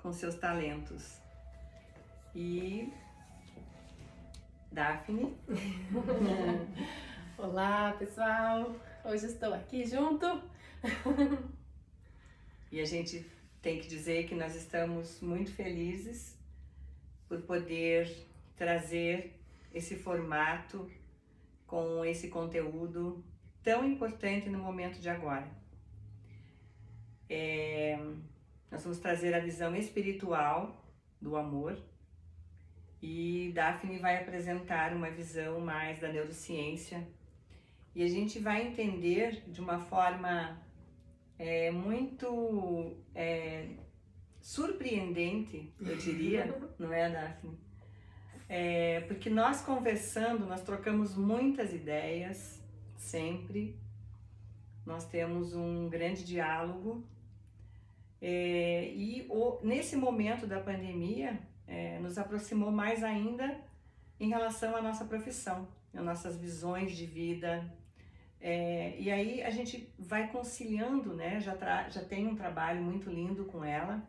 com seus talentos. E Daphne. Olá, pessoal! Hoje estou aqui junto. E a gente tem que dizer que nós estamos muito felizes por poder trazer esse formato com esse conteúdo tão importante no momento de agora. Nós vamos trazer a visão espiritual do amor e Daphne vai apresentar uma visão mais da neurociência e a gente vai entender de uma forma muito surpreendente, eu diria, não é, Daphne? Porque nós conversando, nós trocamos muitas ideias, sempre, nós temos um grande diálogo nesse momento da pandemia nos aproximou mais ainda em relação à nossa profissão, às nossas visões de vida. E aí a gente vai conciliando, né? Já tem um trabalho muito lindo com ela,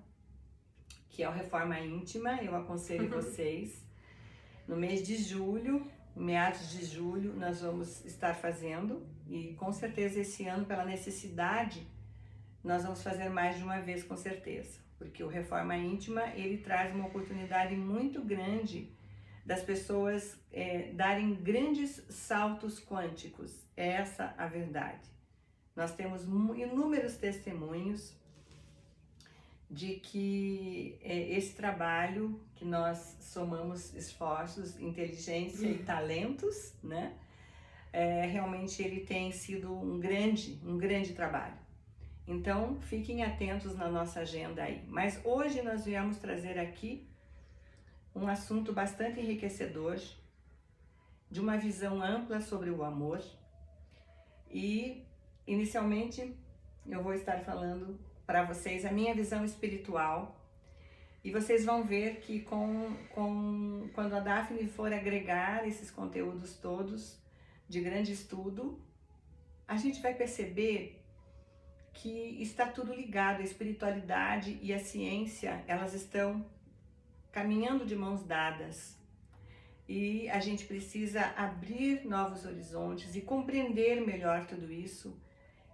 que é o Reforma Íntima. Eu aconselho vocês, no mês de julho, meados de julho, nós vamos estar fazendo, e com certeza esse ano, pela necessidade, nós vamos fazer mais de uma vez, com certeza, porque o Reforma Íntima, ele traz uma oportunidade muito grande das pessoas darem grandes saltos quânticos. É essa a verdade. Nós temos inúmeros testemunhos de que esse trabalho, que nós somamos esforços, inteligência e talentos, né? Realmente ele tem sido um grande trabalho. Então, fiquem atentos na nossa agenda aí. Mas hoje nós viemos trazer aqui um assunto bastante enriquecedor, de uma visão ampla sobre o amor. E, inicialmente, eu vou estar falando para vocês a minha visão espiritual. E vocês vão ver que quando a Daphne for agregar esses conteúdos todos de grande estudo, a gente vai perceber que está tudo ligado. A espiritualidade e a ciência, elas estão caminhando de mãos dadas. E a gente precisa abrir novos horizontes e compreender melhor tudo isso.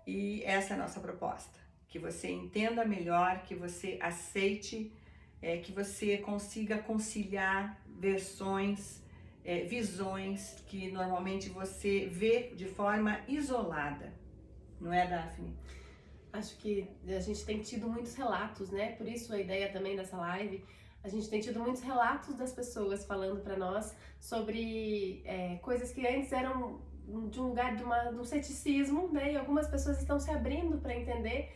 E essa é a nossa proposta. Que você entenda melhor, que você aceite, que você consiga conciliar versões, visões que normalmente você vê de forma isolada. Não é, Daphne? Acho que a gente tem tido muitos relatos, né? Por isso a ideia também dessa live. A gente tem tido muitos relatos das pessoas falando para nós sobre coisas que antes eram de um lugar de um ceticismo, né? E algumas pessoas estão se abrindo para entender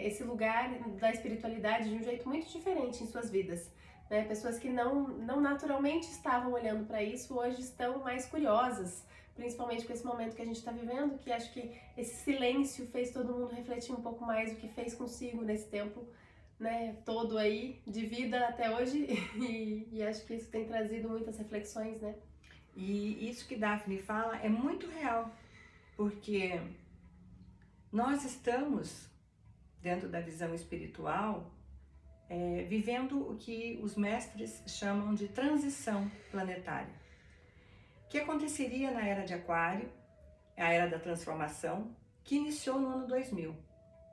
esse lugar da espiritualidade de um jeito muito diferente em suas vidas. Né? Pessoas que não naturalmente estavam olhando para isso, hoje estão mais curiosas, principalmente com esse momento que a gente está vivendo, que acho que esse silêncio fez todo mundo refletir um pouco mais o que fez consigo nesse tempo, né, todo aí de vida até hoje, e acho que isso tem trazido muitas reflexões, né? E isso que Daphne fala é muito real, porque nós estamos, dentro da visão espiritual, vivendo o que os mestres chamam de transição planetária, que aconteceria na Era de Aquário, a Era da Transformação, que iniciou no ano 2000.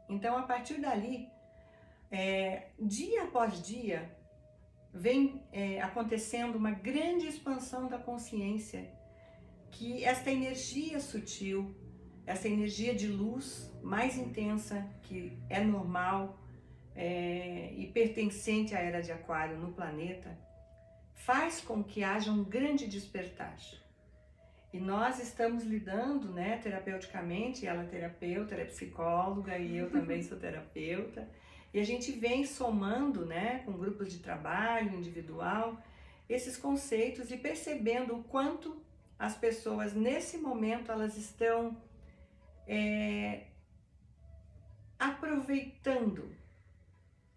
Então, a partir dali, dia após dia, vem acontecendo uma grande expansão da consciência, que esta energia sutil, essa energia de luz mais intensa, que é normal e pertencente à Era de Aquário no planeta, faz com que haja um grande despertar. E nós estamos lidando, né, terapeuticamente, ela é terapeuta, ela é psicóloga e eu também sou terapeuta, e a gente vem somando, né, com grupos de trabalho individual, esses conceitos e percebendo o quanto as pessoas nesse momento elas estão aproveitando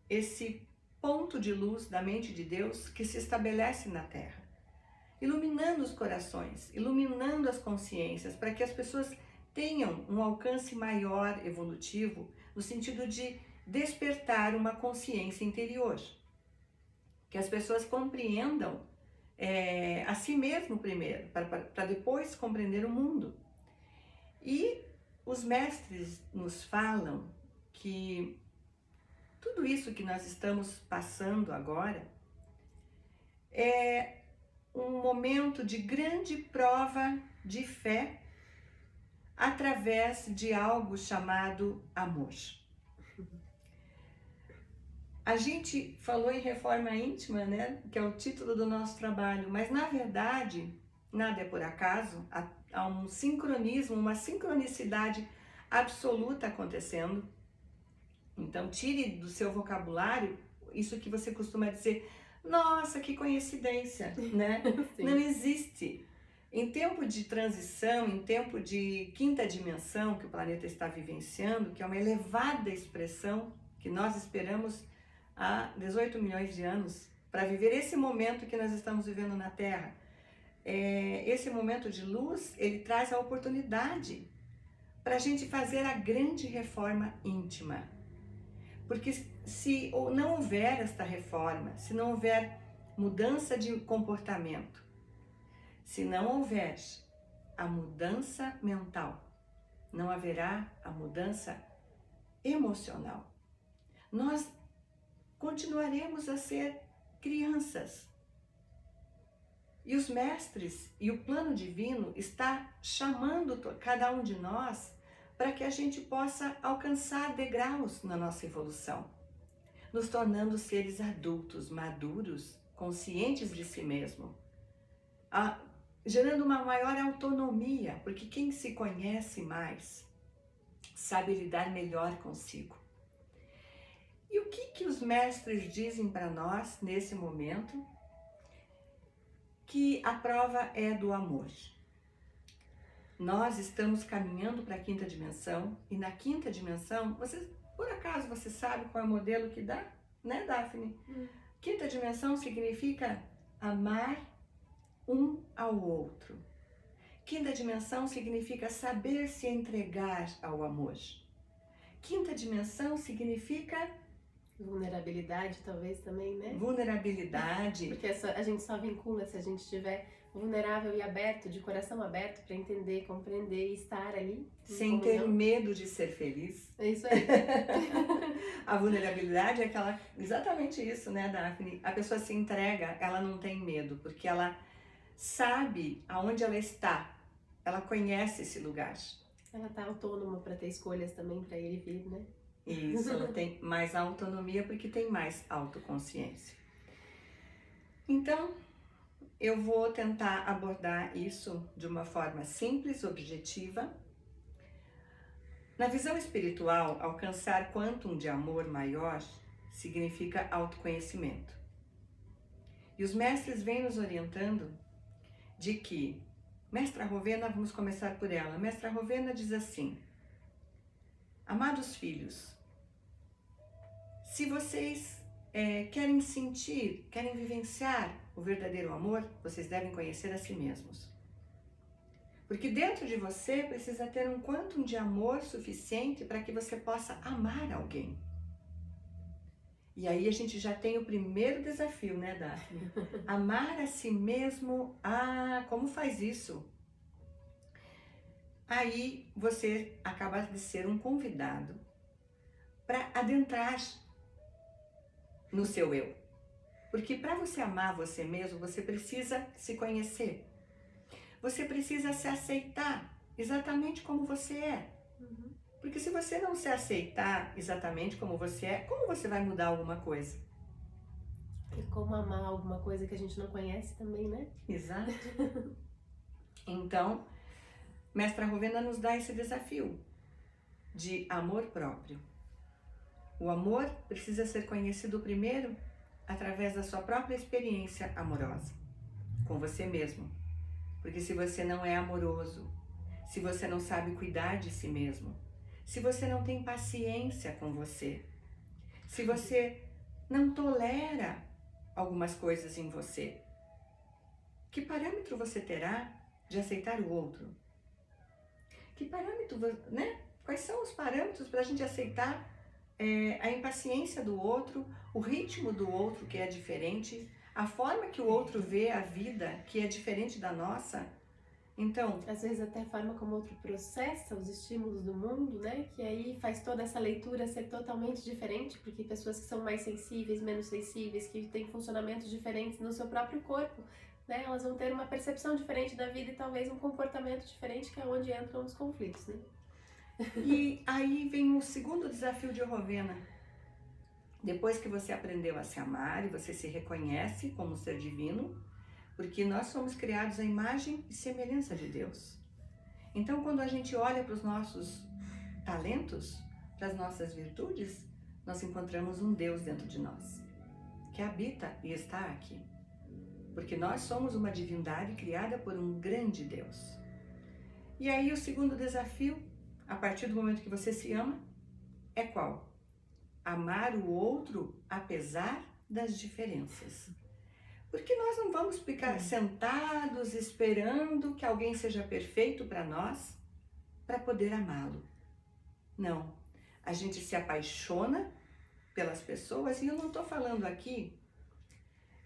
esse ponto de luz da mente de Deus que se estabelece na Terra, iluminando os corações, iluminando as consciências, para que as pessoas tenham um alcance maior evolutivo, no sentido de despertar uma consciência interior. que as pessoas compreendam a si mesmo primeiro, para depois compreender o mundo. E os mestres nos falam que tudo isso que nós estamos passando agora é um momento de grande prova de fé através de algo chamado amor. A gente falou em reforma íntima, né, que é o título do nosso trabalho, mas na verdade, nada é por acaso, há um sincronismo, uma sincronicidade absoluta acontecendo. Então, tire do seu vocabulário isso que você costuma dizer, nossa, que coincidência, né? Não existe. Em tempo de transição, em tempo de quinta dimensão que o planeta está vivenciando, que é uma elevada expressão que nós esperamos há 18 milhões de anos para viver esse momento que nós estamos vivendo na Terra. Esse momento de luz, ele traz a oportunidade para a gente fazer a grande reforma íntima. Porque se não houver esta reforma, se não houver mudança de comportamento, se não houver a mudança mental, não haverá a mudança emocional. Nós continuaremos a ser crianças. E os mestres e o plano divino está chamando cada um de nós para que a gente possa alcançar degraus na nossa evolução, nos tornando seres adultos, maduros, conscientes de si mesmo, gerando uma maior autonomia, porque quem se conhece mais sabe lidar melhor consigo. E o que os mestres dizem para nós nesse momento? Que a prova é do amor. Nós estamos caminhando para a quinta dimensão, e na quinta dimensão, por acaso você sabe qual é o modelo que dá, né, Daphne? Quinta dimensão significa amar um ao outro. Quinta dimensão significa saber se entregar ao amor. Quinta dimensão significa vulnerabilidade, talvez também, né? Vulnerabilidade. Porque a gente só vincula se a gente estiver vulnerável e aberto, de coração aberto, para entender, compreender e estar ali. Sem ter medo de ser feliz. É isso aí. A vulnerabilidade é exatamente isso, né, Daphne? A pessoa se entrega, ela não tem medo, porque ela sabe aonde ela está. Ela conhece esse lugar. Ela está autônoma para ter escolhas também para ir e vir, né? Isso, ela tem mais autonomia porque tem mais autoconsciência. Então, eu vou tentar abordar isso de uma forma simples, objetiva. Na visão espiritual, alcançar quantum de amor maior significa autoconhecimento. E os mestres vêm nos orientando de que, Mestra Rovena, vamos começar por ela. Mestra Rovena diz assim: amados filhos, se vocês querem sentir, querem vivenciar o verdadeiro amor, vocês devem conhecer a si mesmos. Porque dentro de você precisa ter um quantum de amor suficiente para que você possa amar alguém. E aí a gente já tem o primeiro desafio, né, Daphne? Amar a si mesmo, como faz isso? Aí você acaba de ser um convidado para adentrar no seu eu. Porque para você amar você mesmo, você precisa se conhecer. Você precisa se aceitar exatamente como você é. Porque se você não se aceitar exatamente como você é, como você vai mudar alguma coisa? E como amar alguma coisa que a gente não conhece também, né? Exato. Então, Mestra Rovena nos dá esse desafio de amor próprio. O amor precisa ser conhecido primeiro através da sua própria experiência amorosa, com você mesmo. Porque se você não é amoroso, se você não sabe cuidar de si mesmo, se você não tem paciência com você, se você não tolera algumas coisas em você, que parâmetro você terá de aceitar o outro? Que parâmetro, né? Quais são os parâmetros para a gente aceitar a impaciência do outro, o ritmo do outro que é diferente, a forma que o outro vê a vida que é diferente da nossa. Então, às vezes até a forma como o outro processa os estímulos do mundo, né? Que aí faz toda essa leitura ser totalmente diferente, porque pessoas que são mais sensíveis, menos sensíveis, que têm funcionamentos diferentes no seu próprio corpo, né? Elas vão ter uma percepção diferente da vida e talvez um comportamento diferente, que é onde entram os conflitos, né? e aí vem o segundo desafio de Rovena. Depois que você aprendeu a se amar e você se reconhece como ser divino, porque nós somos criados à imagem e semelhança de Deus. Então, quando a gente olha para os nossos talentos, para as nossas virtudes, nós encontramos um Deus dentro de nós, que habita e está aqui. Porque nós somos uma divindade criada por um grande Deus. E aí o segundo desafio, a partir do momento que você se ama, é qual? Amar o outro apesar das diferenças. Porque nós não vamos ficar sentados esperando que alguém seja perfeito para nós para poder amá-lo. Não. A gente se apaixona pelas pessoas, e eu não estou falando aqui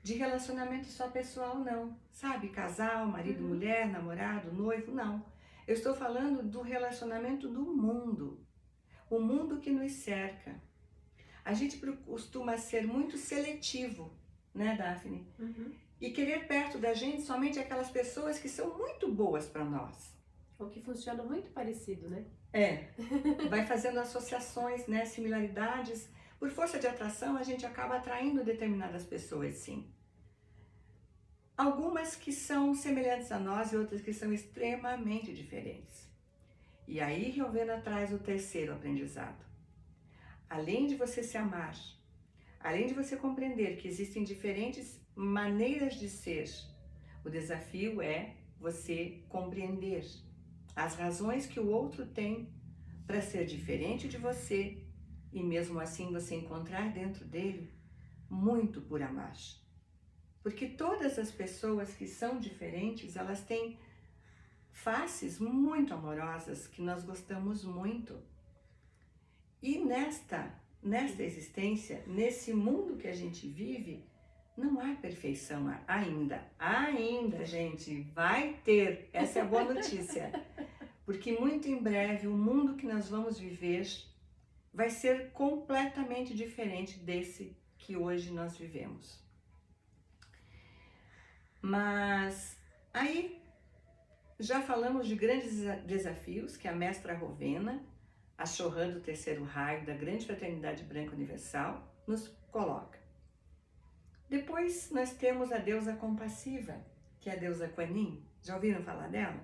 de relacionamento só pessoal, não. Sabe, casal, marido, mulher, namorado, noivo, não. Eu estou falando do relacionamento do mundo. O mundo que nos cerca. A gente costuma ser muito seletivo, né, Daphne? E querer perto da gente somente aquelas pessoas que são muito boas para nós. Ou que funciona muito parecido, né? Vai fazendo associações, né, similaridades. Por força de atração, a gente acaba atraindo determinadas pessoas, sim. Algumas que são semelhantes a nós e outras que são extremamente diferentes. E aí Rovena traz o terceiro aprendizado. Além de você se amar, além de você compreender que existem diferentes maneiras de ser, o desafio é você compreender as razões que o outro tem para ser diferente de você e mesmo assim você encontrar dentro dele muito por amar. Porque todas as pessoas que são diferentes, elas têm faces muito amorosas que nós gostamos muito. E nesta existência, nesse mundo que a gente vive, não há perfeição ainda. Ainda, gente, vai ter. Essa é a boa notícia. Porque muito em breve o mundo que nós vamos viver vai ser completamente diferente desse que hoje nós vivemos. Mas aí já falamos de grandes desafios que a mestra Rovena, a Chorã do terceiro raio da Grande Fraternidade Branca Universal, nos coloca. Depois nós temos a deusa compassiva, que é a deusa Kuan Yin. Já ouviram falar dela?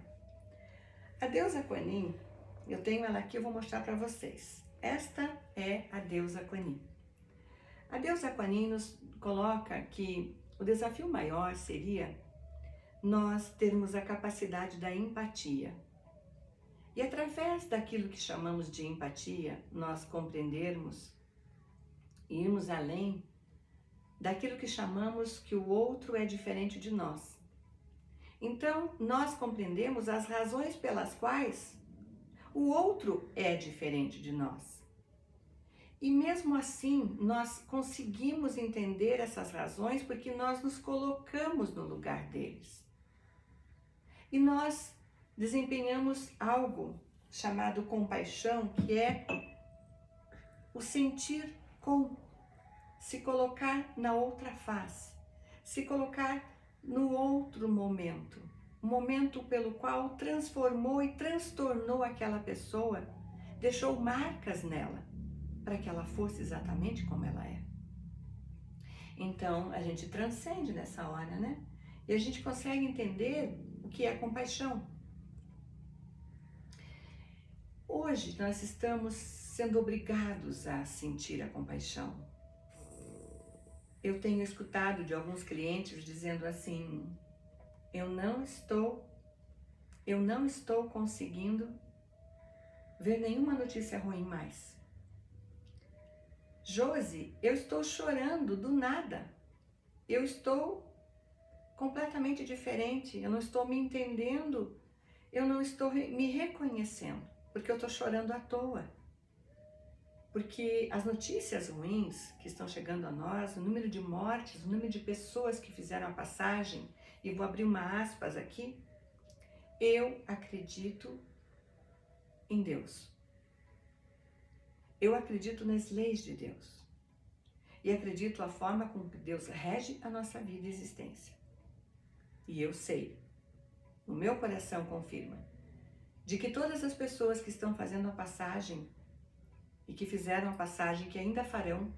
A deusa Kuan Yin, eu tenho ela aqui, eu vou mostrar para vocês. Esta é a deusa Kuan Yin. A deusa Kuan Yin nos coloca que o desafio maior seria nós termos a capacidade da empatia. E através daquilo que chamamos de empatia, nós compreendermos e irmos além daquilo que chamamos que o outro é diferente de nós. Então, nós compreendemos as razões pelas quais o outro é diferente de nós. E mesmo assim, nós conseguimos entender essas razões porque nós nos colocamos no lugar deles. E nós desempenhamos algo chamado compaixão, que é o sentir com, se colocar na outra face, se colocar no outro momento, o momento pelo qual transformou e transtornou aquela pessoa, deixou marcas nela, para que ela fosse exatamente como ela é. Então, a gente transcende nessa hora, né? E a gente consegue entender o que é compaixão. Hoje, nós estamos sendo obrigados a sentir a compaixão. Eu tenho escutado de alguns clientes dizendo assim, eu não estou conseguindo ver nenhuma notícia ruim mais. Josi, eu estou chorando do nada. Eu estou completamente diferente. Eu não estou me entendendo. Eu não estou me reconhecendo, porque eu estou chorando à toa. Porque as notícias ruins que estão chegando a nós, o número de mortes, o número de pessoas que fizeram a passagem, e vou abrir uma aspas aqui, eu acredito em Deus. Eu acredito nas leis de Deus. E acredito a forma como Deus rege a nossa vida e existência. E eu sei, o meu coração confirma, de que todas as pessoas que estão fazendo a passagem e que fizeram a passagem, que ainda farão,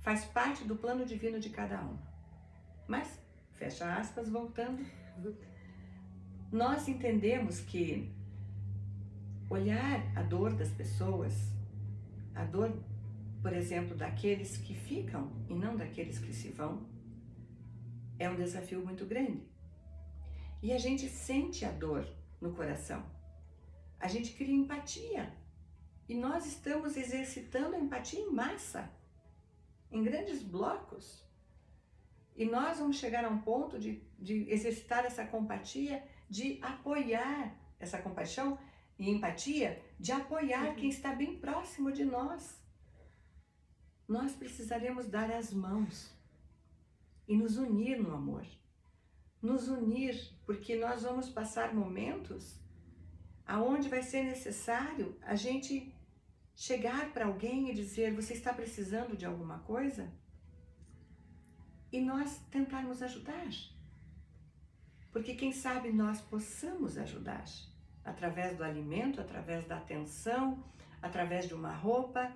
faz parte do plano divino de cada um. Mas, fecha aspas, voltando, nós entendemos que olhar a dor das pessoas, a dor, por exemplo, daqueles que ficam e não daqueles que se vão, é um desafio muito grande. E a gente sente a dor no coração. A gente cria empatia. E nós estamos exercitando a empatia em massa, em grandes blocos. E nós vamos chegar a um ponto de exercitar essa compatia, de apoiar essa compaixão e empatia, de apoiar quem está bem próximo de nós. Nós precisaremos dar as mãos e nos unir no amor. Nos unir, porque nós vamos passar momentos aonde vai ser necessário a gente chegar para alguém e dizer: você está precisando de alguma coisa? E nós tentarmos ajudar. Porque quem sabe nós possamos ajudar através do alimento, através da atenção, através de uma roupa.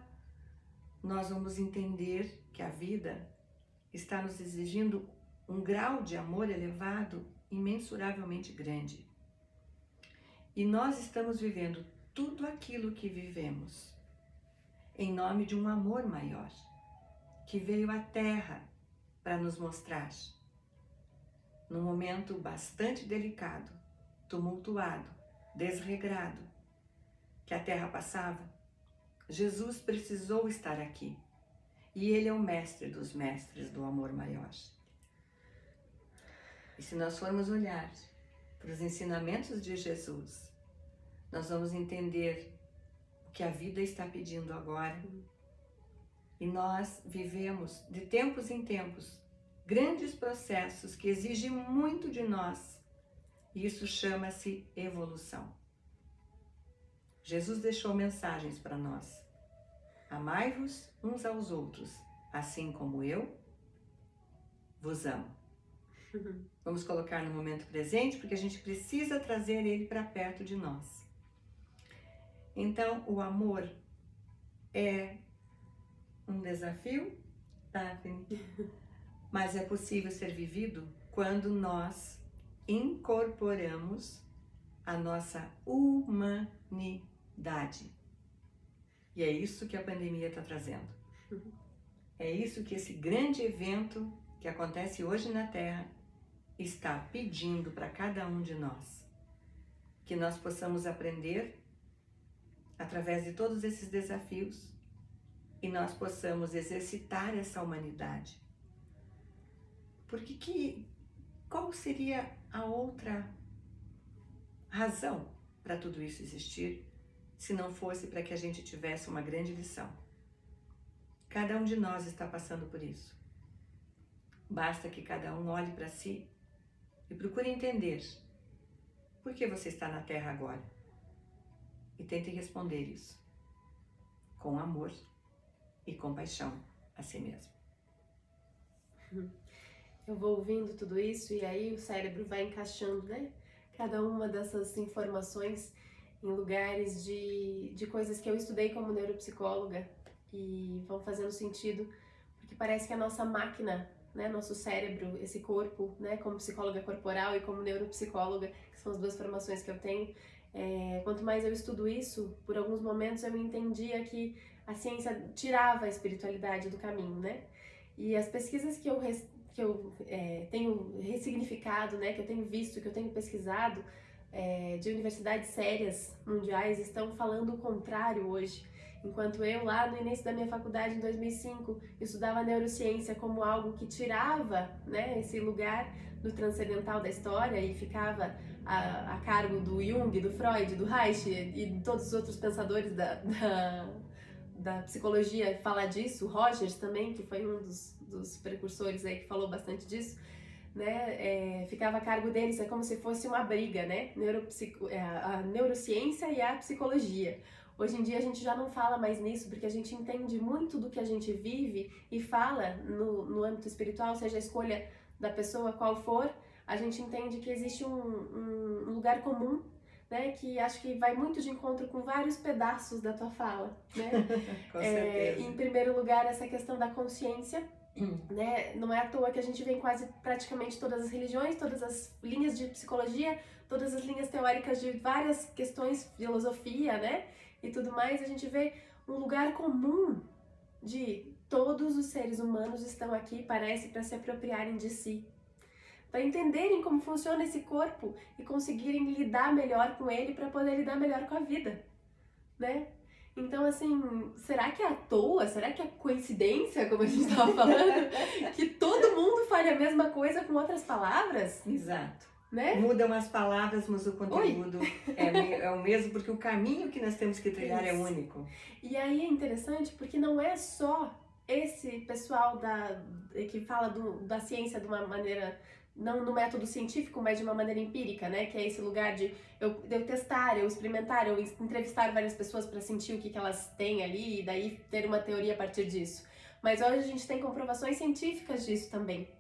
Nós vamos entender que a vida está nos exigindo um grau de amor elevado, imensuravelmente grande. E nós estamos vivendo tudo aquilo que vivemos em nome de um amor maior, que veio à Terra para nos mostrar, num momento bastante delicado, tumultuado, desregrado, que a Terra passava. Jesus precisou estar aqui. E Ele é o mestre dos mestres do amor maior. E se nós formos olhar para os ensinamentos de Jesus, nós vamos entender o que a vida está pedindo agora. E nós vivemos, de tempos em tempos, grandes processos que exigem muito de nós. E isso chama-se evolução. Jesus deixou mensagens para nós. Amai-vos uns aos outros, assim como eu vos amo. Vamos colocar no momento presente, porque a gente precisa trazer ele para perto de nós. Então, o amor é um desafio, Daphne, mas é possível ser vivido quando nós incorporamos a nossa humanidade. E é isso que a pandemia está trazendo. É isso que esse grande evento que acontece hoje na Terra está pedindo para cada um de nós. Que nós possamos aprender através de todos esses desafios e nós possamos exercitar essa humanidade. Porque qual seria a outra razão para tudo isso existir, se não fosse para que a gente tivesse uma grande lição? Cada um de nós está passando por isso. Basta que cada um olhe para si e procure entender por que você está na Terra agora. E tente responder isso com amor e compaixão a si mesmo. Eu vou ouvindo tudo isso e aí o cérebro vai encaixando, né? Cada uma dessas informações em lugares de coisas que eu estudei como neuropsicóloga e vão fazendo sentido, porque parece que a nossa máquina, né, nosso cérebro, esse corpo, né, como psicóloga corporal e como neuropsicóloga, que são as duas formações que eu tenho, quanto mais eu estudo isso, por alguns momentos eu entendia que a ciência tirava a espiritualidade do caminho, né? E as pesquisas que eu tenho ressignificado, né, que eu tenho visto, que eu tenho pesquisado, de universidades sérias mundiais, estão falando o contrário hoje. Enquanto eu, lá no início da minha faculdade, em 2005, estudava neurociência como algo que tirava, né, esse lugar do transcendental da história e ficava a cargo do Jung, do Freud, do Reich e de todos os outros pensadores da psicologia fala disso, o Rogers também, que foi um dos precursores aí que falou bastante disso, né, ficava a cargo deles, é como se fosse uma briga, né, a neurociência e a psicologia. Hoje em dia a gente já não fala mais nisso, porque a gente entende muito do que a gente vive e fala no âmbito espiritual, seja a escolha da pessoa qual for, a gente entende que existe um lugar comum, né, que acho que vai muito de encontro com vários pedaços da tua fala, né? Com certeza. Em primeiro lugar, essa questão da consciência, né? Não é à toa que a gente vê em quase praticamente todas as religiões, todas as linhas de psicologia, todas as linhas teóricas de várias questões, filosofia, né? E tudo mais, a gente vê um lugar comum de todos os seres humanos estão aqui, parece, para se apropriarem de si, para entenderem como funciona esse corpo e conseguirem lidar melhor com ele para poder lidar melhor com a vida, né? Então, assim, será que é à toa? Será que é coincidência, como a gente estava falando, que todo mundo fale a mesma coisa com outras palavras? Exato. Né? Mudam as palavras, mas o conteúdo é o mesmo, porque o caminho que nós temos que trilhar é único. E aí é interessante porque não é só esse pessoal que fala da ciência de uma maneira, não no método científico, mas de uma maneira empírica, né? Que é esse lugar de eu testar, eu experimentar, eu entrevistar várias pessoas para sentir o que elas têm ali e daí ter uma teoria a partir disso. Mas hoje a gente tem comprovações científicas disso também.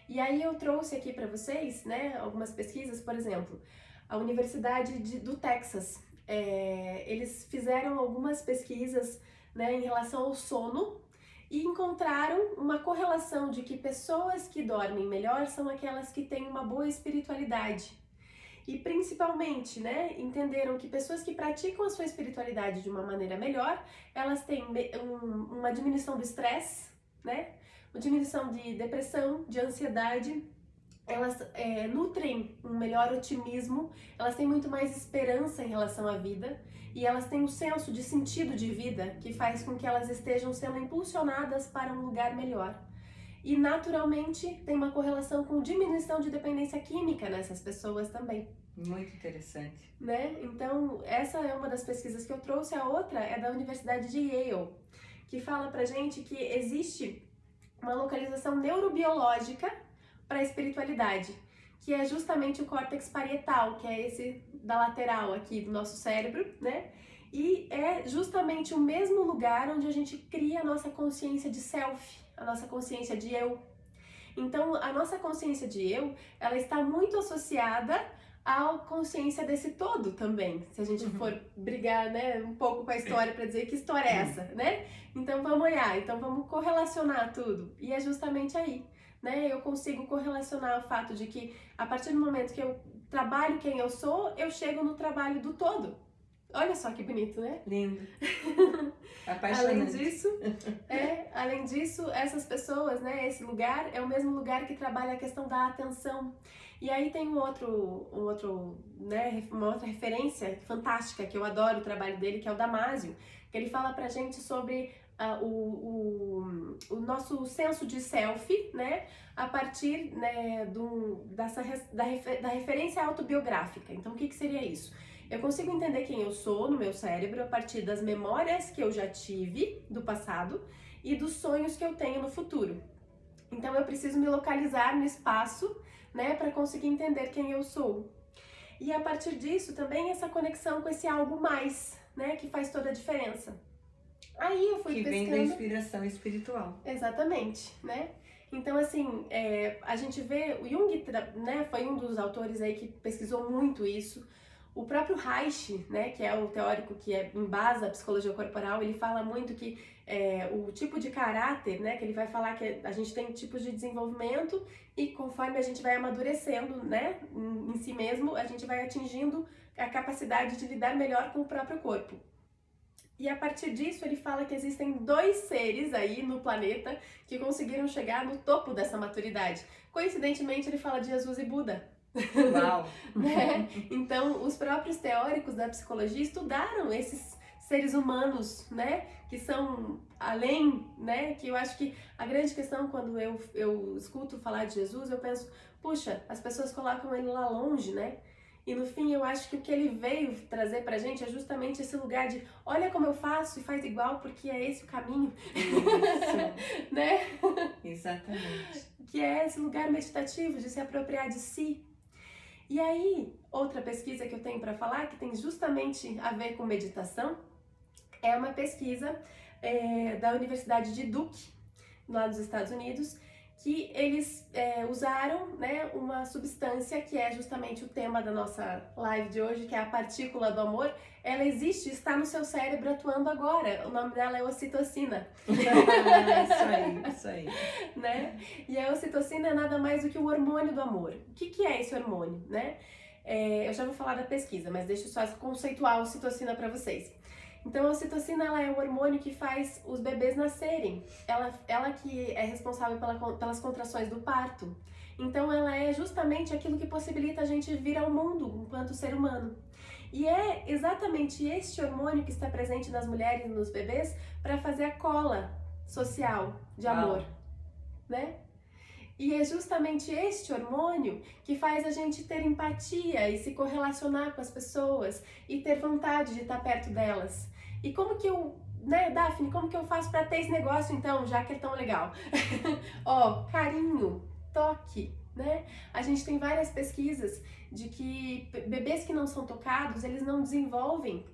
E aí eu trouxe aqui para vocês, né, algumas pesquisas, por exemplo, a Universidade do Texas, eles fizeram algumas pesquisas, né, em relação ao sono e encontraram uma correlação de que pessoas que dormem melhor são aquelas que têm uma boa espiritualidade. E principalmente, né, entenderam que pessoas que praticam a sua espiritualidade de uma maneira melhor, elas têm uma diminuição do estresse, né, uma diminuição de depressão, de ansiedade, elas nutrem um melhor otimismo, elas têm muito mais esperança em relação à vida e elas têm um senso de sentido de vida que faz com que elas estejam sendo impulsionadas para um lugar melhor. E naturalmente tem uma correlação com diminuição de dependência química nessas pessoas também. Muito interessante. Né? Então, essa é uma das pesquisas que eu trouxe, a outra é da Universidade de Yale, que fala pra gente que existe uma localização neurobiológica para a espiritualidade, que é justamente o córtex parietal, que é esse da lateral aqui do nosso cérebro, né? E é justamente o mesmo lugar onde a gente cria a nossa consciência de self, a nossa consciência de eu. Então, a nossa consciência de eu, ela está muito associada à consciência desse todo também, se a gente for brigar, né, um pouco com a história para dizer que história é essa, né? Então vamos olhar, então vamos correlacionar tudo, e é justamente aí, né, eu consigo correlacionar o fato de que a partir do momento que eu trabalho quem eu sou, eu chego no trabalho do todo. Olha só que bonito, né? Lindo. Apaixonante. Além disso, essas pessoas, né, esse lugar é o mesmo lugar que trabalha a questão da atenção. E aí tem uma outra referência fantástica, que eu adoro o trabalho dele, que é o Damásio, que ele fala pra gente sobre o nosso senso de self, né, a partir, né, da referência autobiográfica. Então, o que seria isso? Eu consigo entender quem eu sou no meu cérebro a partir das memórias que eu já tive do passado e dos sonhos que eu tenho no futuro. Então eu preciso me localizar no espaço, né, para conseguir entender quem eu sou. E a partir disso também essa conexão com esse algo mais, né, que faz toda a diferença. Aí eu fui pesquisando. Que vem da inspiração espiritual. Exatamente, né? Então, assim, a gente vê, o Jung, né, foi um dos autores aí que pesquisou muito isso. O próprio Reich, né, que é o teórico que embasa a psicologia corporal, ele fala muito que o tipo de caráter, né, que ele vai falar que a gente tem tipos de desenvolvimento e conforme a gente vai amadurecendo, né, em si mesmo, a gente vai atingindo a capacidade de lidar melhor com o próprio corpo. E a partir disso ele fala que existem 2 seres aí no planeta que conseguiram chegar no topo dessa maturidade. Coincidentemente ele fala de Jesus e Buda. Uau! Né? Então, os próprios teóricos da psicologia estudaram esses seres humanos, né? Que são além, né? Que eu acho que a grande questão quando eu escuto falar de Jesus, eu penso, puxa, as pessoas colocam ele lá longe, né? E no fim, eu acho que o que ele veio trazer pra gente é justamente esse lugar de olha como eu faço e faz igual, porque é esse o caminho. Isso. Né? Exatamente. Que é esse lugar meditativo de se apropriar de si. E aí, outra pesquisa que eu tenho para falar, que tem justamente a ver com meditação, é uma pesquisa da Universidade de Duke, lá nos Estados Unidos, que eles usaram, né, uma substância que é justamente o tema da nossa live de hoje, que é a partícula do amor. Ela existe, está no seu cérebro atuando agora. O nome dela é ocitocina. Isso aí. Né? E a ocitocina é nada mais do que o hormônio do amor. O que é esse hormônio, né? Eu já vou falar da pesquisa, mas deixa eu só conceituar a ocitocina para vocês. Então, a ocitocina ela é o hormônio que faz os bebês nascerem. Ela que é responsável pelas contrações do parto. Então, ela é justamente aquilo que possibilita a gente vir ao mundo enquanto ser humano. E é exatamente este hormônio que está presente nas mulheres e nos bebês para fazer a cola social de amor, né? E é justamente este hormônio que faz a gente ter empatia e se correlacionar com as pessoas e ter vontade de estar perto delas. E como que eu, né, Daphne, como que eu faço para ter esse negócio então, já que é tão legal? Ó, carinho, toque, né? A gente tem várias pesquisas de que bebês que não são tocados, eles não desenvolvem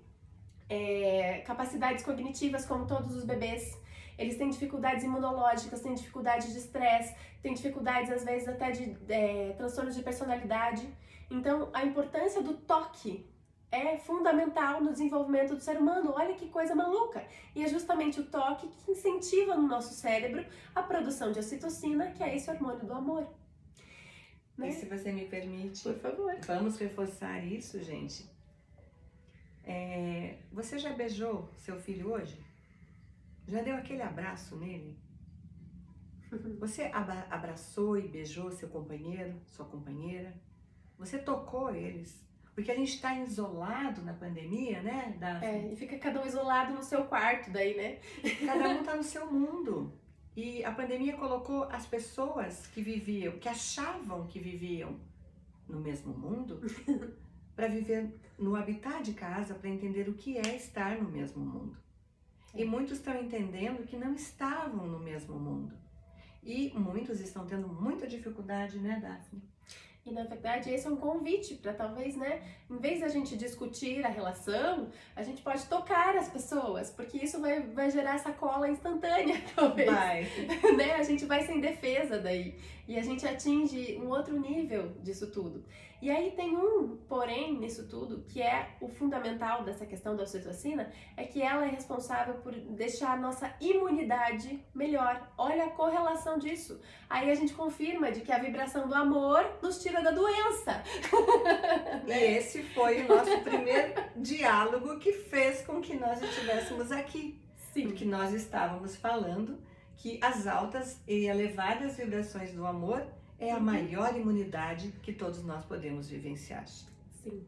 capacidades cognitivas como todos os bebês. Eles têm dificuldades imunológicas, têm dificuldades de estresse, têm dificuldades às vezes até de transtornos de personalidade. Então, a importância do toque é fundamental no desenvolvimento do ser humano. Olha que coisa maluca! E é justamente o toque que incentiva no nosso cérebro a produção de ocitocina, que é esse hormônio do amor. Né? E se você me permite, por favor, vamos reforçar isso, gente. Você já beijou seu filho hoje? Já deu aquele abraço nele? Você abraçou e beijou seu companheiro, sua companheira? Você tocou eles? Porque a gente está isolado na pandemia, né? E fica cada um isolado no seu quarto daí, né? Cada um está no seu mundo. E a pandemia colocou as pessoas que viviam, que achavam que viviam no mesmo mundo, para viver no habitat de casa, para entender o que é estar no mesmo mundo. E muitos estão entendendo que não estavam no mesmo mundo. E muitos estão tendo muita dificuldade, né, Daphne? E na verdade esse é um convite para talvez, né, em vez da gente discutir a relação, a gente pode tocar as pessoas, porque isso vai gerar essa cola instantânea, talvez. Vai. Né? A gente vai sem defesa daí. E a gente atinge um outro nível disso tudo. E aí tem um porém nisso tudo, que é o fundamental dessa questão da ocitocina, é que ela é responsável por deixar a nossa imunidade melhor. Olha a correlação disso. Aí a gente confirma de que a vibração do amor nos tira da doença. E esse foi o nosso primeiro diálogo que fez com que nós estivéssemos aqui. Sim. Porque nós estávamos falando que as altas e elevadas vibrações do amor é a maior imunidade que todos nós podemos vivenciar. Sim.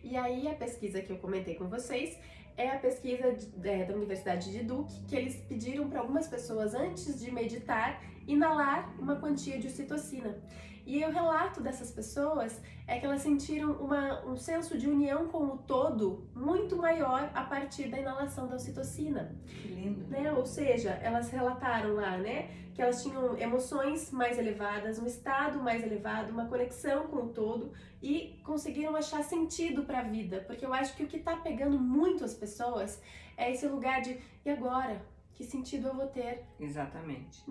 E aí a pesquisa que eu comentei com vocês é a pesquisa da Universidade de Duke, que eles pediram para algumas pessoas, antes de meditar, inalar uma quantia de ocitocina. E o relato dessas pessoas é que elas sentiram um senso de união com o todo muito maior a partir da inalação da ocitocina. Que lindo. Né? Ou seja, elas relataram lá, né, que elas tinham emoções mais elevadas, um estado mais elevado, uma conexão com o todo e conseguiram achar sentido para a vida. Porque eu acho que o que está pegando muito as pessoas é esse lugar de, e agora? Que sentido eu vou ter? Exatamente.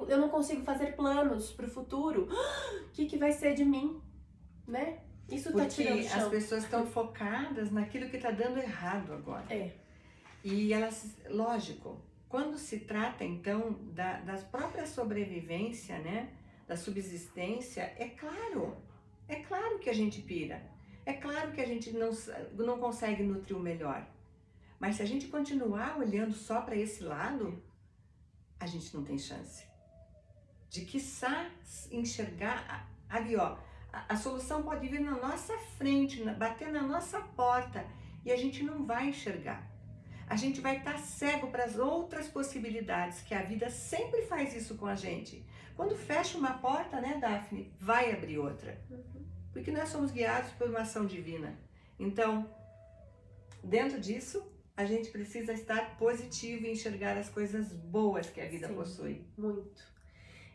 Eu não consigo fazer planos para o futuro. O que vai ser de mim? Né? Isso tá tirando o chão. Porque as pessoas estão focadas naquilo que está dando errado agora. E elas, lógico, quando se trata então da própria sobrevivência, né? Da subsistência, é claro que a gente pira. É claro que a gente não consegue nutrir o melhor. Mas se a gente continuar olhando só para esse lado, a gente não tem chance. De quiçá enxergar ali, ó, a solução pode vir na nossa frente, bater na nossa porta e a gente não vai enxergar. A gente vai estar cego para as outras possibilidades, que a vida sempre faz isso com a gente. Quando fecha uma porta, né, Daphne, vai abrir outra. porque nós somos guiados por uma ação divina. Então, dentro disso, a gente precisa estar positivo e enxergar as coisas boas que a vida possui. Muito.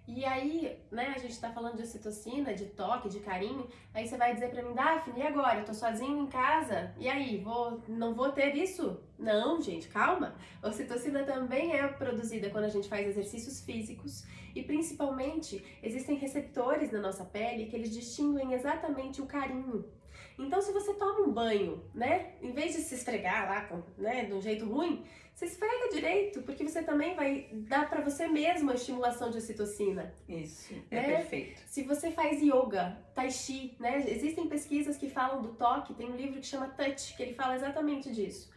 E aí, né, a gente tá falando de ocitocina, de toque, de carinho, aí você vai dizer pra mim, Daphne, e agora? Eu tô sozinho em casa, e aí, não vou ter isso? Não, gente, calma. A ocitocina também é produzida quando a gente faz exercícios físicos e principalmente existem receptores na nossa pele que eles distinguem exatamente o carinho. Então, se você toma um banho, né, em vez de se esfregar lá, né, de um jeito ruim, você esfrega direito, porque você também vai dar pra você mesmo a estimulação de ocitocina. Isso, né? é perfeito. Se você faz yoga, tai chi, né, existem pesquisas que falam do toque, tem um livro que chama Touch, que ele fala exatamente disso.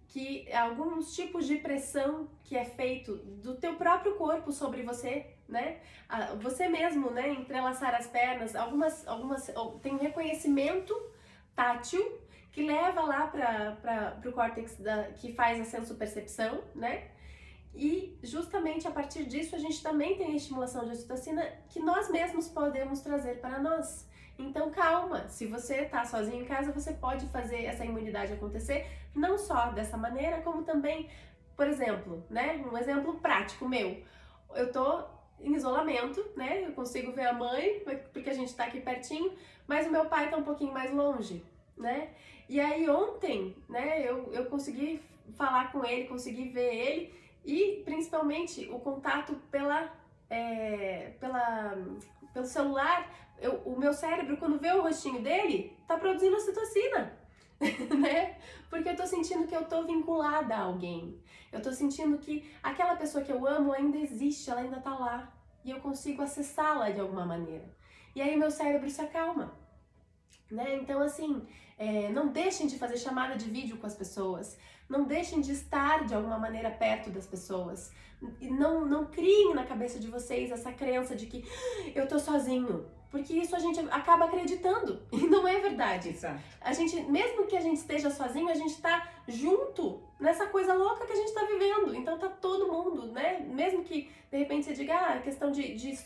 Que alguns tipos de pressão que é feito do teu próprio corpo sobre você, né? Você mesmo, né? Entrelaçar as pernas, algumas tem um reconhecimento tátil que leva lá para o córtex que faz a sensopercepção, né? E justamente a partir disso a gente também tem a estimulação de ocitocina que nós mesmos podemos trazer para nós. Então calma, se você tá sozinho em casa, você pode fazer essa imunidade acontecer, não só dessa maneira, como também, por exemplo, né, um exemplo prático meu, eu tô em isolamento, né, eu consigo ver a mãe, porque a gente tá aqui pertinho, mas o meu pai tá um pouquinho mais longe, né, e aí ontem, né, eu consegui falar com ele, consegui ver ele, e principalmente o contato pelo celular, o meu cérebro, quando vê o rostinho dele, tá produzindo ocitocina, né? Porque eu tô sentindo que eu tô vinculada a alguém. Eu tô sentindo que aquela pessoa que eu amo ainda existe, ela ainda tá lá. E eu consigo acessá-la de alguma maneira. E aí meu cérebro se acalma, né? Então, assim, não deixem de fazer chamada de vídeo com as pessoas. Não deixem de estar de alguma maneira perto das pessoas. E não criem na cabeça de vocês essa crença de que eu tô sozinho. Porque isso a gente acaba acreditando. E não é verdade. Exato. A gente, mesmo que a gente esteja sozinho, a gente tá junto nessa coisa louca que a gente tá vivendo. Então tá todo mundo, né? Mesmo que de repente você diga, questão de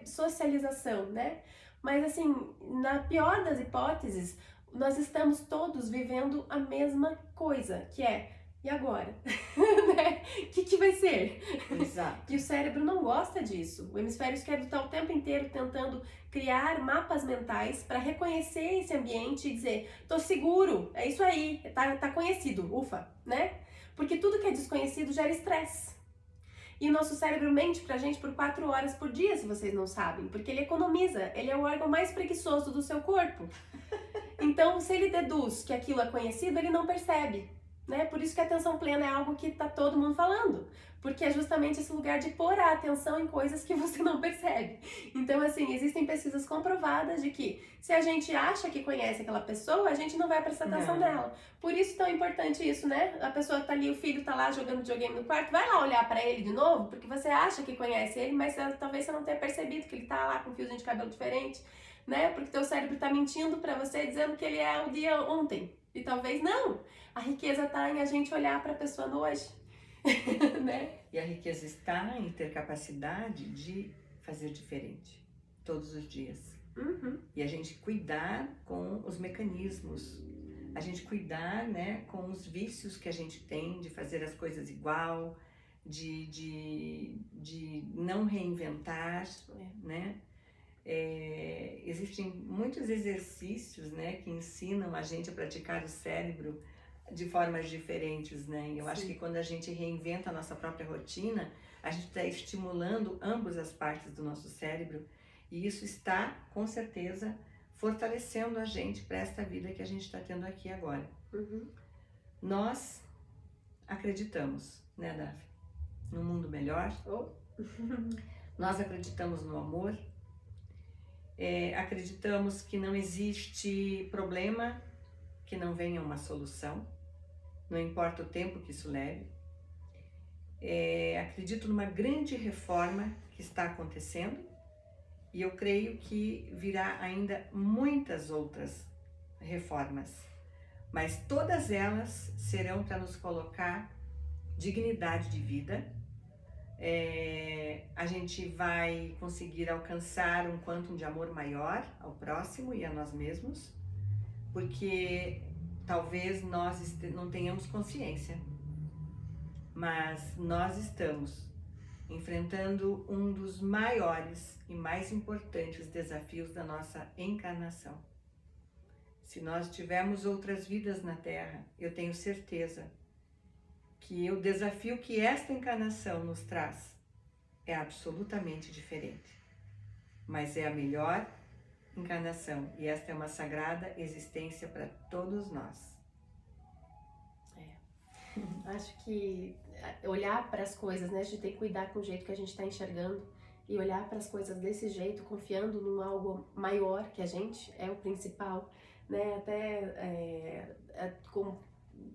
socialização, né? Mas assim, na pior das hipóteses, nós estamos todos vivendo a mesma coisa, que é, e agora? Né? O que vai ser? Exato. E o cérebro não gosta disso. O hemisfério esquerdo está o tempo inteiro tentando criar mapas mentais para reconhecer esse ambiente e dizer, tô seguro, é isso aí, tá conhecido, ufa, né? Porque tudo que é desconhecido gera estresse. E o nosso cérebro mente pra gente por 4 horas por dia, se vocês não sabem, porque ele economiza, ele é o órgão mais preguiçoso do seu corpo. Então, se ele deduz que aquilo é conhecido, ele não percebe, né? Por isso que a atenção plena é algo que tá todo mundo falando, porque é justamente esse lugar de pôr a atenção em coisas que você não percebe. Então, assim, existem pesquisas comprovadas de que se a gente acha que conhece aquela pessoa, a gente não vai prestar atenção nela. Por isso tão importante isso, né? A pessoa tá ali, o filho tá lá jogando videogame no quarto, vai lá olhar pra ele de novo, porque você acha que conhece ele, mas talvez você não tenha percebido que ele tá lá com um fiozinho de cabelo diferente, né? Porque teu cérebro tá mentindo pra você, dizendo que ele é o dia ontem. E talvez não. A riqueza tá em a gente olhar pra pessoa no hoje. Né? E a riqueza está em ter capacidade de fazer diferente todos os dias. E a gente cuidar com os mecanismos, a gente cuidar, né, com os vícios que a gente tem de fazer as coisas igual, de não reinventar, né? Existem muitos exercícios, né, que ensinam a gente a praticar o cérebro de formas diferentes, né? E eu acho que quando a gente reinventa a nossa própria rotina, a gente está estimulando ambas as partes do nosso cérebro e isso está, com certeza, fortalecendo a gente para esta vida que a gente está tendo aqui agora. Nós acreditamos, né, Daphne, num mundo melhor. Nós acreditamos no amor. Acreditamos que não existe problema que não venha uma solução. Não importa o tempo que isso leve. Acredito numa grande reforma que está acontecendo e eu creio que virá ainda muitas outras reformas, mas todas elas serão para nos colocar dignidade de vida, a gente vai conseguir alcançar um quantum de amor maior ao próximo e a nós mesmos, porque talvez nós não tenhamos consciência, mas nós estamos enfrentando um dos maiores e mais importantes desafios da nossa encarnação. Se nós tivermos outras vidas na Terra, eu tenho certeza que o desafio que esta encarnação nos traz é absolutamente diferente. Mas é a melhor encarnação e esta é uma sagrada existência para todos nós. Acho que olhar para as coisas, né? A gente tem que cuidar com o jeito que a gente está enxergando e olhar para as coisas desse jeito, confiando num algo maior que a gente, é o principal, né? Até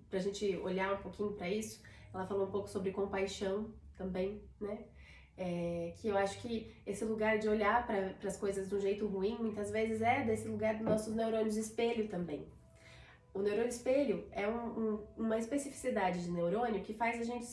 para a gente olhar um pouquinho para isso, ela falou um pouco sobre compaixão também, né? Que eu acho que esse lugar de olhar para as coisas de um jeito ruim, muitas vezes é desse lugar dos nossos neurônios espelho também. O neurônio espelho é uma especificidade de neurônio que faz a gente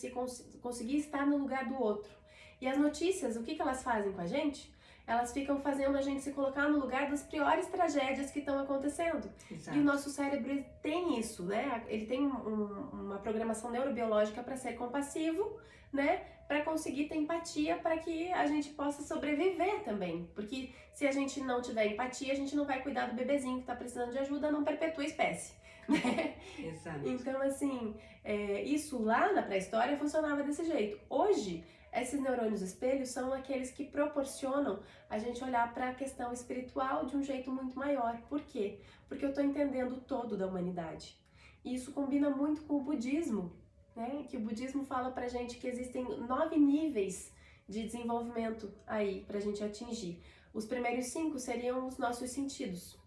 conseguir estar no lugar do outro. E as notícias, o que elas fazem com a gente? Elas ficam fazendo a gente se colocar no lugar das piores tragédias que estão acontecendo. Exato. E o nosso cérebro tem isso, né? Ele tem uma programação neurobiológica para ser compassivo, né? Para conseguir ter empatia, para que a gente possa sobreviver também. Porque se a gente não tiver empatia, a gente não vai cuidar do bebezinho que está precisando de ajuda, não perpetua a espécie. Né? Exato. Então, assim, isso lá na pré-história funcionava desse jeito. Hoje, esses neurônios espelhos são aqueles que proporcionam a gente olhar para a questão espiritual de um jeito muito maior. Por quê? Porque eu estou entendendo o todo da humanidade. E isso combina muito com o budismo, né? Que o budismo fala pra gente que existem 9 níveis de desenvolvimento aí pra gente atingir. Os primeiros 5 seriam os nossos sentidos.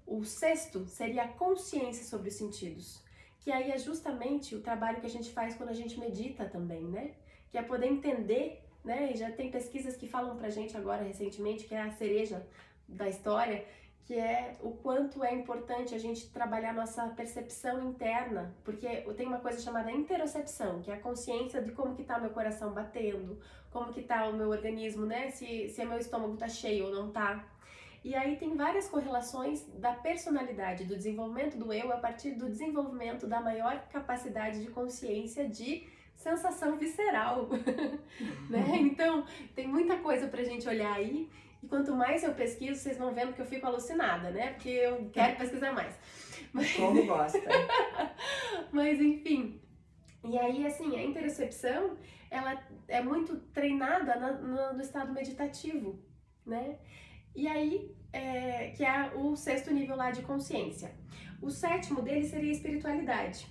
O 6º seria a consciência sobre os sentidos, que aí é justamente o trabalho que a gente faz quando a gente medita também, né? Que é poder entender, né? E já tem pesquisas que falam pra gente agora recentemente, que é a cereja da história, que é o quanto é importante a gente trabalhar nossa percepção interna, porque tem uma coisa chamada interocepção, que é a consciência de como que tá meu coração batendo, como que tá o meu organismo, né? Se meu estômago tá cheio ou não tá. E aí tem várias correlações da personalidade, do desenvolvimento do eu a partir do desenvolvimento da maior capacidade de consciência de sensação visceral, né? Então, tem muita coisa pra gente olhar aí, e quanto mais eu pesquiso, vocês vão vendo que eu fico alucinada, né? Porque eu quero pesquisar mais. Como gosta. Mas, enfim, e aí, assim, a interocepção, ela é muito treinada no estado meditativo, né? E aí, que é o 6º nível lá de consciência. O 7º dele seria a espiritualidade.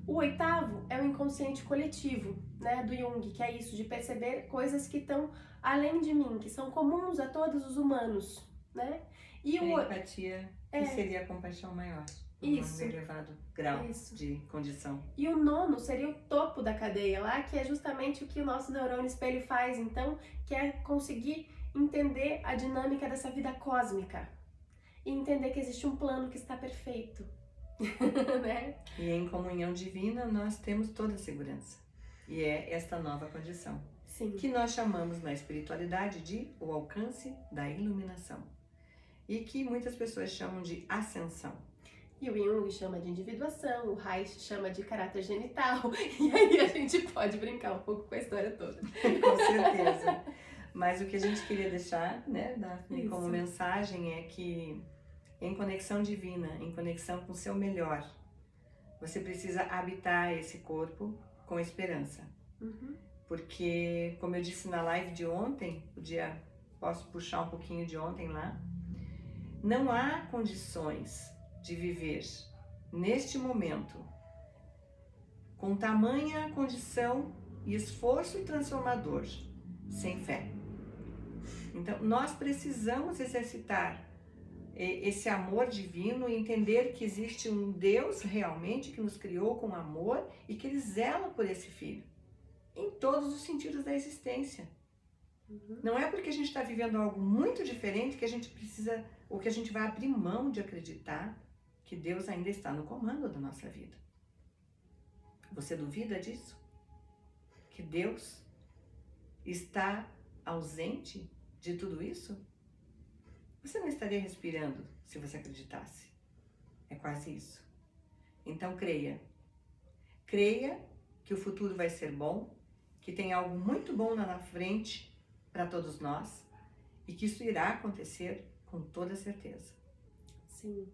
O 8º é o inconsciente coletivo, né, do Jung, que é isso, de perceber coisas que estão além de mim, que são comuns a todos os humanos, né? E a empatia, que seria a compaixão maior. Isso. Um elevado grau Isso. de condição. E o 9º seria o topo da cadeia lá, que é justamente o que o nosso neurônio espelho faz, então, que é conseguir entender a dinâmica dessa vida cósmica e entender que existe um plano que está perfeito, né? E em comunhão divina nós temos toda a segurança. E é esta nova condição. Sim. Que nós chamamos na espiritualidade de o alcance da iluminação. E que muitas pessoas chamam de ascensão. E o Jung chama de individuação, o Reich chama de caráter genital, e aí a gente pode brincar um pouco com a história toda. Com certeza. Mas o que a gente queria deixar, né, como mensagem é que em conexão divina, em conexão com o seu melhor, você precisa habitar esse corpo com esperança. Uhum. Porque, como eu disse na live de ontem, posso puxar um pouquinho de ontem lá, não há condições de viver neste momento com tamanha condição e esforço transformador sem fé. Então, nós precisamos exercitar esse amor divino e entender que existe um Deus realmente que nos criou com amor e que Ele zela por esse Filho, em todos os sentidos da existência. Uhum. Não é porque a gente está vivendo algo muito diferente que a gente precisa, ou que a gente vai abrir mão de acreditar que Deus ainda está no comando da nossa vida. Você duvida disso? Que Deus está ausente de tudo isso? Você não estaria respirando se você acreditasse. É quase isso. Então creia. Creia que o futuro vai ser bom, que tem algo muito bom lá na frente para todos nós e que isso irá acontecer com toda certeza. Sim,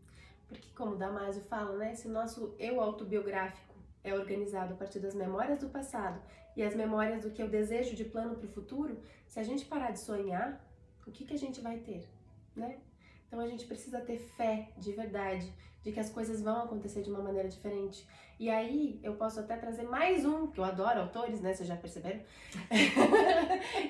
porque como Damásio fala, né? Se o nosso eu autobiográfico é organizado a partir das memórias do passado e as memórias do que eu desejo de plano para o futuro, se a gente parar de sonhar, o que a gente vai ter, né? Então a gente precisa ter fé de verdade, de que as coisas vão acontecer de uma maneira diferente. E aí eu posso até trazer mais um, que eu adoro autores, né? Vocês já perceberam?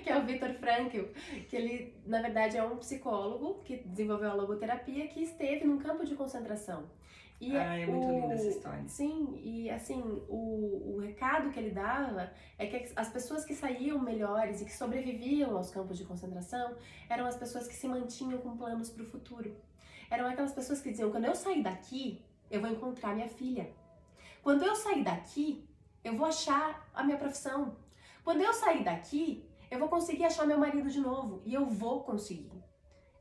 Que é o Viktor Frankl, que ele, na verdade, é um psicólogo que desenvolveu a logoterapia que esteve num campo de concentração. E é muito linda essa história. Sim, e assim, o recado que ele dava é que as pessoas que saíam melhores e que sobreviviam aos campos de concentração eram as pessoas que se mantinham com planos para o futuro. Eram aquelas pessoas que diziam, quando eu sair daqui, eu vou encontrar minha filha. Quando eu sair daqui, eu vou achar a minha profissão. Quando eu sair daqui, eu vou conseguir achar meu marido de novo. E eu vou conseguir.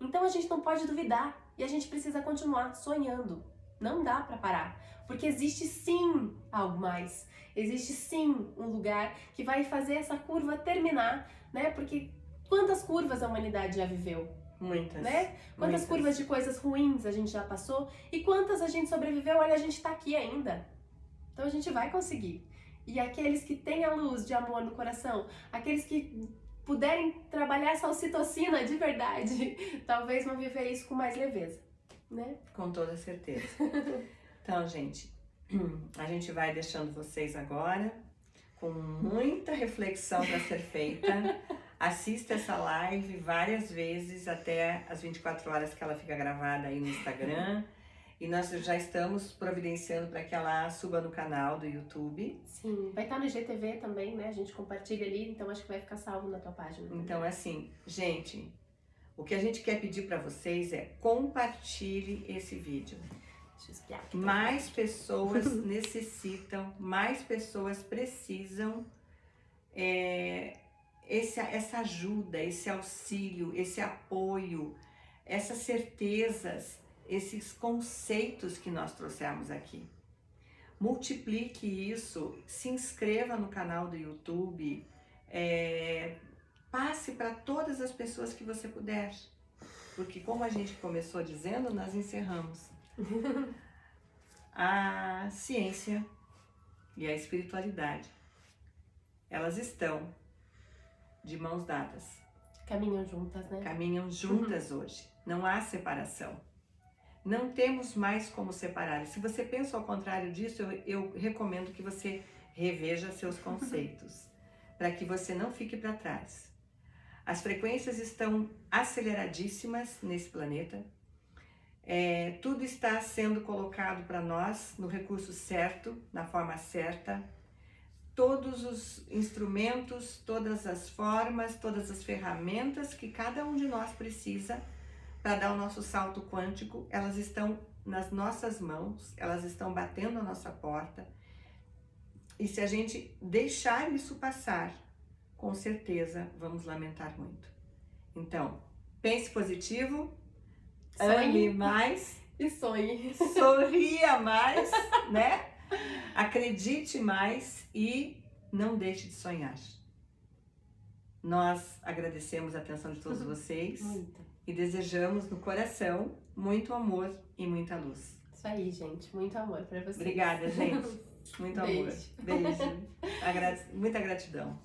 Então a gente não pode duvidar e a gente precisa continuar sonhando. Não dá pra parar, porque existe sim algo mais, existe sim um lugar que vai fazer essa curva terminar, né? Porque quantas curvas a humanidade já viveu? Muitas. Né? Quantas curvas de coisas ruins a gente já passou e quantas a gente sobreviveu, olha, a gente tá aqui ainda. Então a gente vai conseguir. E aqueles que têm a luz de amor no coração, aqueles que puderem trabalhar essa ocitocina de verdade, talvez vão viver isso com mais leveza. Né? Com toda certeza. Então, gente, a gente vai deixando vocês agora com muita reflexão para ser feita. Assista essa live várias vezes até as 24 horas que ela fica gravada aí no Instagram. E nós já estamos providenciando para que ela suba no canal do YouTube. Sim, vai estar no IGTV também, né? A gente compartilha ali, então acho que vai ficar salvo na tua página. Então, assim, gente, o que a gente quer pedir para vocês é compartilhe esse vídeo. Deixa eu espiar aqui. Mais pessoas necessitam, mais pessoas precisam essa ajuda, esse auxílio, esse apoio, essas certezas, esses conceitos que nós trouxemos aqui. Multiplique isso, se inscreva no canal do YouTube, passe para todas as pessoas que você puder, porque como a gente começou dizendo, nós encerramos. A ciência e a espiritualidade, elas estão de mãos dadas. Caminham juntas, né? Caminham juntas hoje, não há separação. Não temos mais como separar. Se você pensa ao contrário disso, eu recomendo que você reveja seus conceitos, para que você não fique para trás. As frequências estão aceleradíssimas nesse planeta. Tudo está sendo colocado para nós no recurso certo, na forma certa. Todos os instrumentos, todas as formas, todas as ferramentas que cada um de nós precisa para dar o nosso salto quântico, elas estão nas nossas mãos, elas estão batendo a nossa porta. E se a gente deixar isso passar, com certeza vamos lamentar muito. Então, pense positivo, ame mais e sonhe. Sorria mais, né? Acredite mais e não deixe de sonhar. Nós agradecemos a atenção de todos vocês. Muito. E desejamos no coração muito amor e muita luz. Isso aí, gente. Muito amor pra vocês. Obrigada, gente. Muito amor. Beijo. Beijo. Muita gratidão.